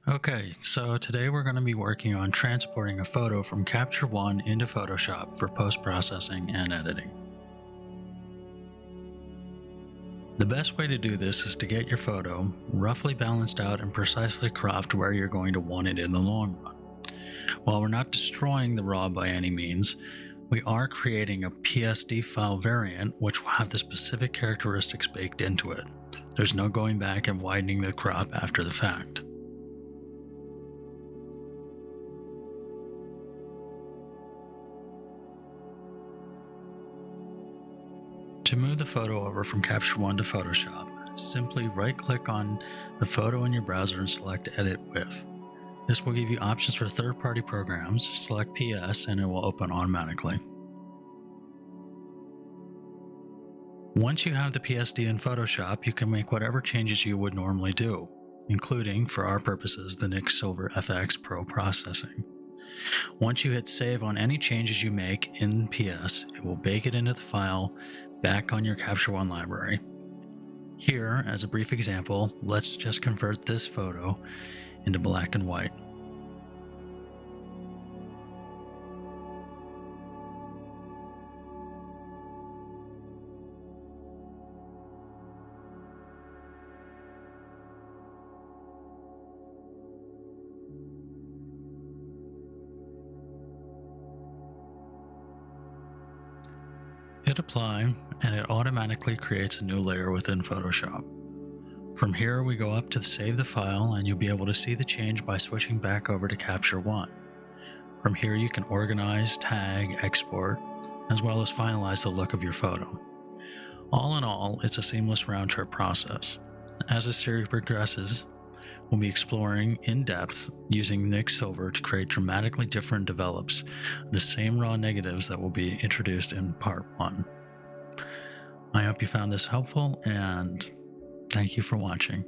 Okay, so today we're going to be working on transporting a photo from Capture One into Photoshop for post-processing and editing. The best way to do this is to get your photo roughly balanced out and precisely cropped where you're going to want it in the long run. While we're not destroying the RAW by any means, we are creating a PSD file variant which will have the specific characteristics baked into it. There's no going back and widening the crop after the fact. To move the photo over from Capture One to Photoshop, simply right-click on the photo in your browser and select Edit With. This will give you options for third-party programs. Select PS and it will open automatically. Once you have the PSD in Photoshop, you can make whatever changes you would normally do, including, for our purposes, the Nik Silver Efex Pro processing. Once you hit save on any changes you make in PS, it will bake it into the file back on your Capture One library. Here, as a brief example, let's just convert this photo into black and white. Hit apply and it automatically creates a new layer within Photoshop. From here we go up to save the file and you'll be able to see the change by switching back over to Capture One. From here you can organize, tag, export, as well as finalize the look of your photo. All in all, it's a seamless round-trip process. As the series progresses, we'll be exploring in depth using Nik Silver to create dramatically different develops, the same raw negatives that will be introduced in part 1. I hope you found this helpful and thank you for watching.